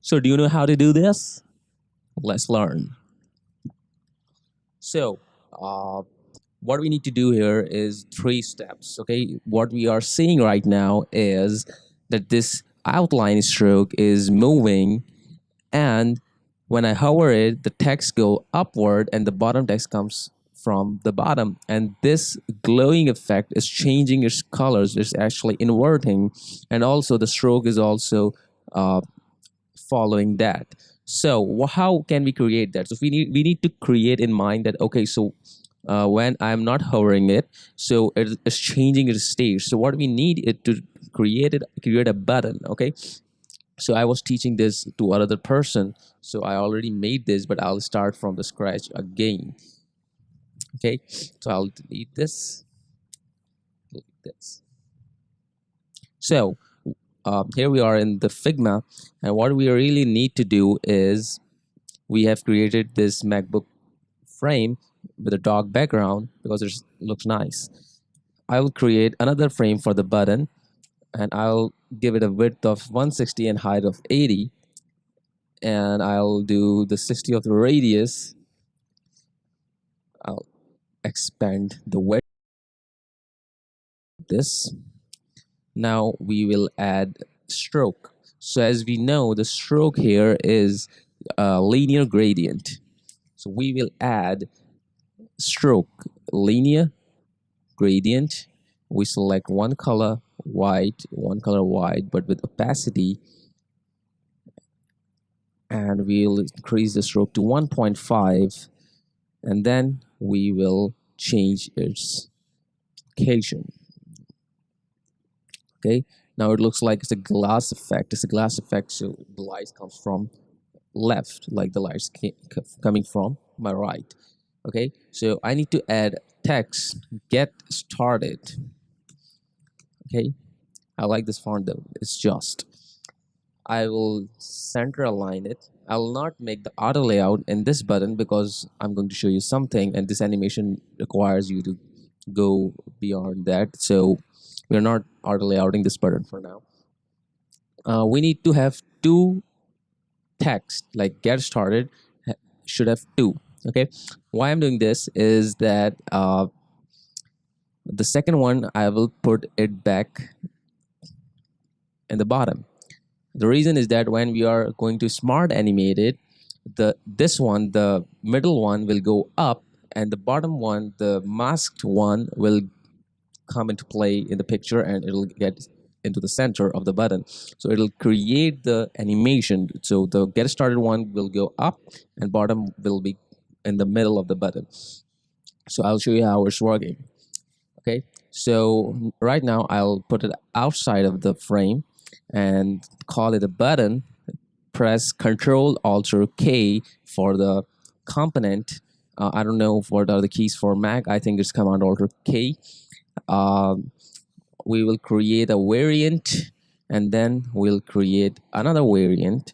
So do you know how to do this? Let's learn. So uh, what we need to do here is three steps. Okay, what we are seeing right now is that this outline stroke is moving, and when I hover it, the text go upward and the bottom text comes from the bottom, and this glowing effect is changing its colors. It's actually inverting, and also the stroke is also uh, following that. So how can we create that? So we need to create in mind that, okay, so when I'm not hovering it, so it's changing its state. So what we need is to create a button. Okay, so I was teaching this to another person, so I already made this, but I'll start from the scratch again. Okay, so I'll delete this. So here we are in the Figma, and what we really need to do is we have created this MacBook frame with a dark background because it looks nice. I will create another frame for the button, and I'll give it a width of 160 and height of 80, and I'll do the 60 of the radius. I'll expand the width of this. Now we will add stroke. So as we know, the stroke here is a linear gradient. So we will add stroke linear gradient. We select one color white, but with opacity, and we'll increase the stroke to 1.5, and then we will change its location. Okay, now it looks like it's a glass effect. It's a glass effect, so the light comes from left, like the lights coming from my right. Okay, so I need to add text get started. Okay, I like this font though, it's just. I will center align it. I will not make the auto layout in this button because I'm going to show you something, and this animation requires you to go beyond that. So we're not auto layouting this button for now. We need to have two text, like get started should have two. Okay, why I'm doing this is that the second one I will put it back in the bottom. The reason is that when we are going to smart animate it, the middle one will go up, and the bottom one, the masked one, will come into play in the picture, and it'll get into the center of the button. So it'll create the animation. So the get started one will go up, and bottom will be in the middle of the button. So I'll show you how it's working. Okay, so right now I'll put it outside of the frame and call it a button. Press Control Alt K for the component. I don't know what are the keys for Mac. I think it's Command Alt K. Um, we will create a variant, and then we'll create another variant.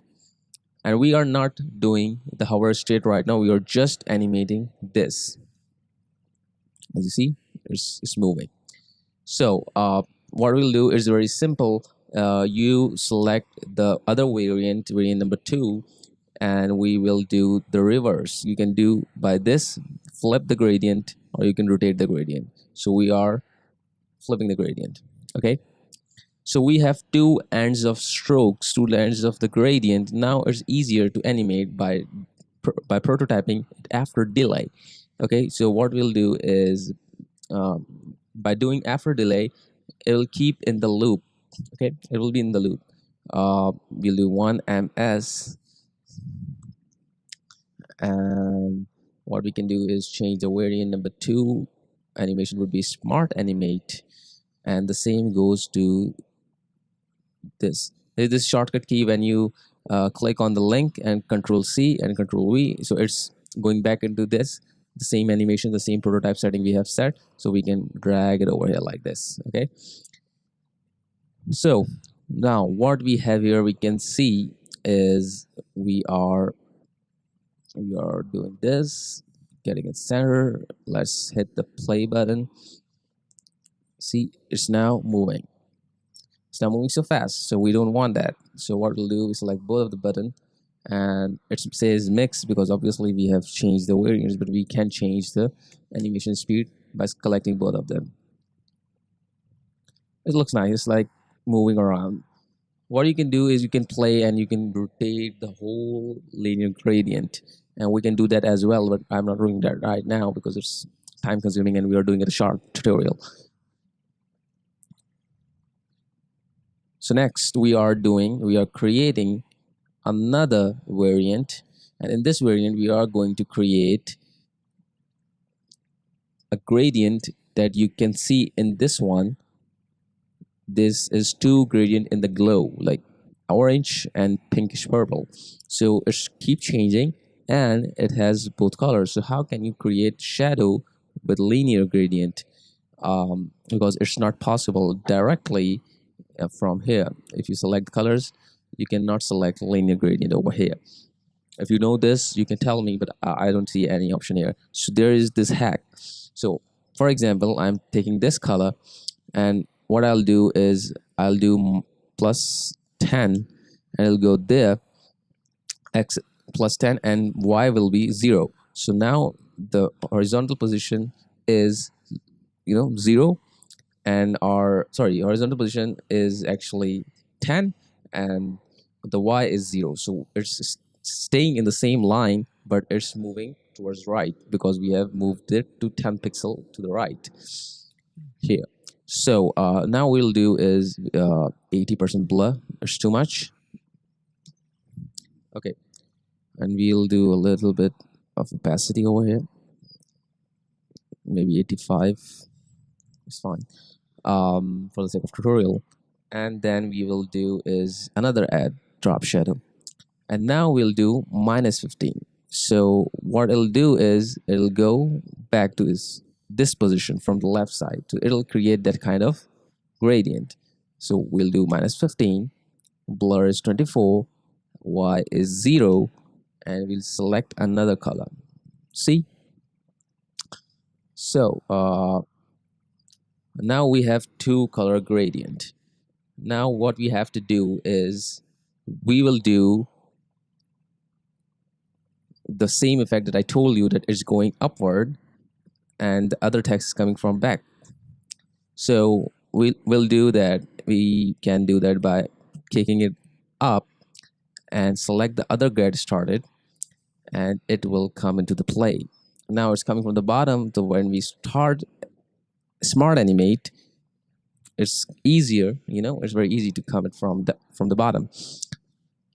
And we are not doing the hover state right now. We are just animating this. As you see, it's moving. So what we'll do is very simple. You select the other variant number 2, and we will do the reverse. You can do by this, flip the gradient, or you can rotate the gradient. So we are flipping the gradient. Okay, so we have two ends of strokes, two ends of the gradient. Now it's easier to animate by prototyping it after delay. Okay, so what we'll do is um, by doing after delay, it will keep in the loop. Okay, it will be in the loop. We'll do 1ms, and what we can do is change the variant number 2. Animation would be smart animate, and the same goes to this. There's this shortcut key when you click on the link and Control C and Control V, so it's going back into this, the same animation, the same prototype setting we have set, so we can drag it over here like this. Okay, so now what we have here, we can see is we are doing this, getting it center. Let's hit the play button. See, it's now moving. It's not moving so fast, so we don't want that. So what we'll do is select both of the button, and it says mix because obviously we have changed the variants, but we can change the animation speed by collecting both of them. It looks nice. It's like moving around. What you can do is you can play and you can rotate the whole linear gradient, and we can do that as well, but I'm not doing that right now because it's time consuming and we are doing it a short tutorial. So next we are creating another variant, and in this variant we are going to create a gradient that you can see in this one. This is two gradient in the glow, like orange and pinkish purple. So it's keep changing and it has both colors. So how can you create shadow with linear gradient? Because it's not possible directly from here. If you select colors, you cannot select linear gradient over here. If you know this, you can tell me, but I don't see any option here. So there is this hack. So for example, I'm taking this color, and what I'll do is I'll do plus 10, and it'll go there, x plus 10, and y will be 0. So now the horizontal position is 0, and our horizontal position is actually 10, and the y is 0. So it's staying in the same line, but it's moving towards right because we have moved it to 10 pixel to the right here. So now we'll do is 80% blur. It's too much. Okay, and we'll do a little bit of opacity over here. Maybe 85 is fine for the sake of tutorial. And then we will do is another add drop shadow. And now we'll do minus 15. So what it'll do is it'll go back to this position from the left side. So it'll create that kind of gradient. So we'll do minus 15, blur is 24, y is 0, and we'll select another color. See? So now we have two color gradient. Now what we have to do is we will do the same effect that I told you, that is going upward and the other text is coming from back. So we'll do that. We can do that by kicking it up and select the other get started, and it will come into the play. Now it's coming from the bottom. So when we start smart animate, it's easier, it's very easy to come from the bottom.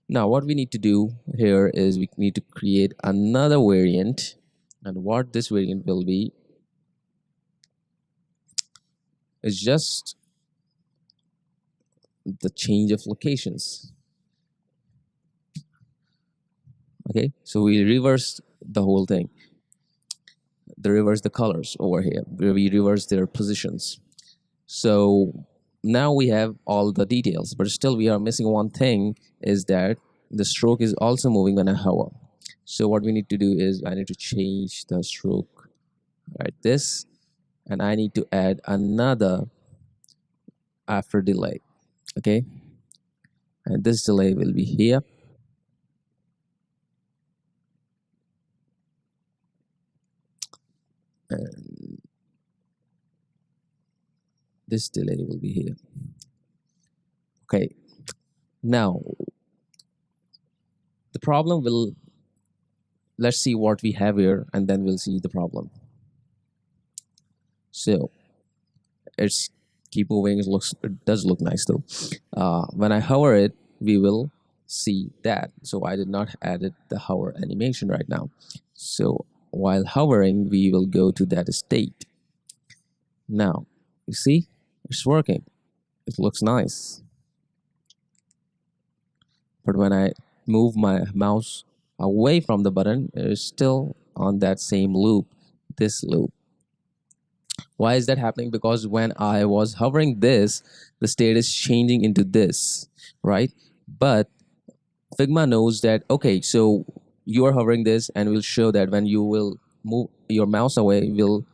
Now what we need to do here is we need to create another variant, and what this variant will be is just the change of locations. Okay, so we reverse the whole thing. Reverse the colors over here. We reverse their positions. So now we have all the details, but still we are missing one thing, is that the stroke is also moving when I hover. So what we need to do is I need to change the stroke like this, and I need to add another after delay. Okay, and this delay will be here. And this delay will be here. Okay, now the problem will, let's see what we have here and then we'll see the problem. So it's keep moving. It does look nice though. When I hover it, we will see that. So I did not add the hover animation right now. So while hovering, we will go to that state. Now you see it's working. It looks nice. But when I move my mouse away from the button, it's still on that same loop, this loop. Why is that happening? Because when I was hovering this, the state is changing into this, right? But Figma knows that, okay, so you are hovering this, and will show that when you will move your mouse away, will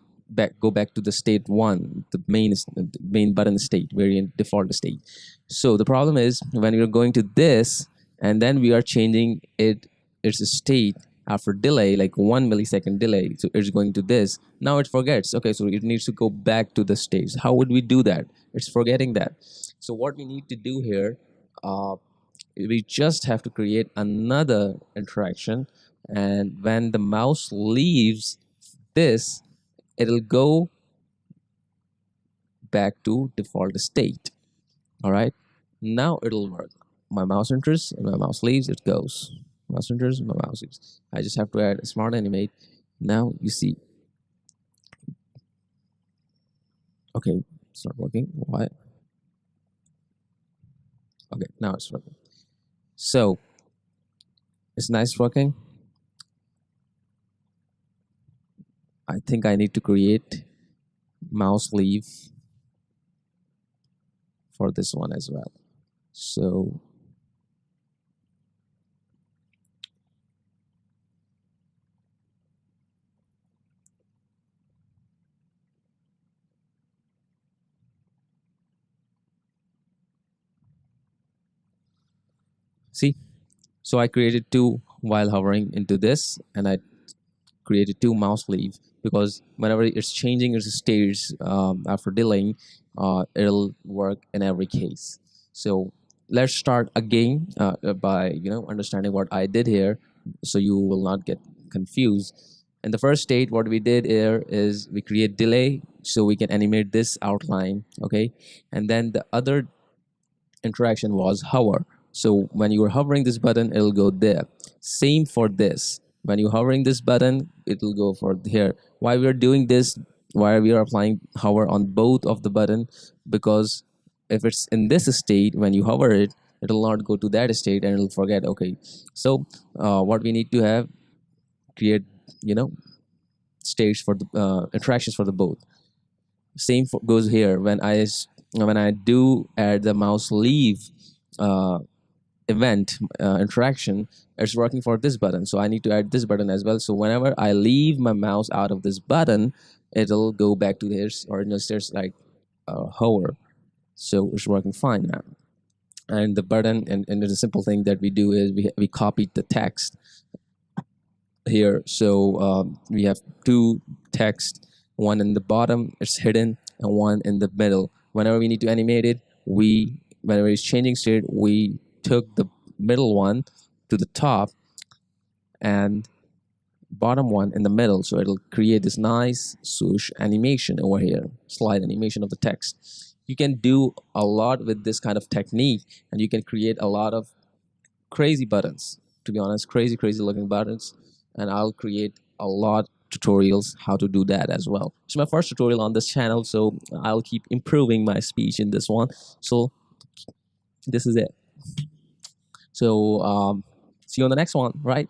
go back to the state one, the main button state, variant default state. So the problem is when we're going to this and then we are changing its state after delay, like 1 millisecond delay. So it's going to this. Now it forgets. Okay, so it needs to go back to the stage. How would we do that? It's forgetting that. So what we need to do here, uh, we just have to create another interaction. And when the mouse leaves this, it'll go back to default state. All right. Now it'll work. My mouse enters and my mouse leaves, it goes. Mouse enters, my mouse leaves. I just have to add a smart animate. Now you see. Okay, it's not working. Why? Okay, now it's working. So it's nice working. I think I need to create mouse leave for this one as well. So see, so I created two while hovering into this, and I created two mouse leave because whenever it's changing its states after delaying, it'll work in every case. So let's start again by understanding what I did here, so you will not get confused. In the first state, what we did here is we create delay so we can animate this outline, okay, and then the other interaction was hover. So when you are hovering this button, it'll go there. Same for this. When you're hovering this button, it'll go for here. Why we're doing this? Why we are applying hover on both of the button? Because if it's in this state, when you hover it, it'll not go to that state and it'll forget. Okay, so what we need to have create, you know, states for the interactions for the both. Same goes here. When I do add the mouse leave uh, event interaction, it's working for this button, so I need to add this button as well. So whenever I leave my mouse out of this button, it'll go back to this original states like hover. So it's working fine now. And the button, and the simple thing that we do is we copied the text here. So we have two text, one in the bottom, it's hidden, and one in the middle. Whenever we need to animate it, whenever it's changing state, we took the middle one to the top and bottom one in the middle. So it'll create this nice swoosh animation over here, slide animation of the text. You can do a lot with this kind of technique, and you can create a lot of crazy buttons, to be honest, crazy looking buttons. And I'll create a lot tutorials how to do that as well. It's my first tutorial on this channel, so I'll keep improving my speech in this one. So this is it. So see you on the next one, right?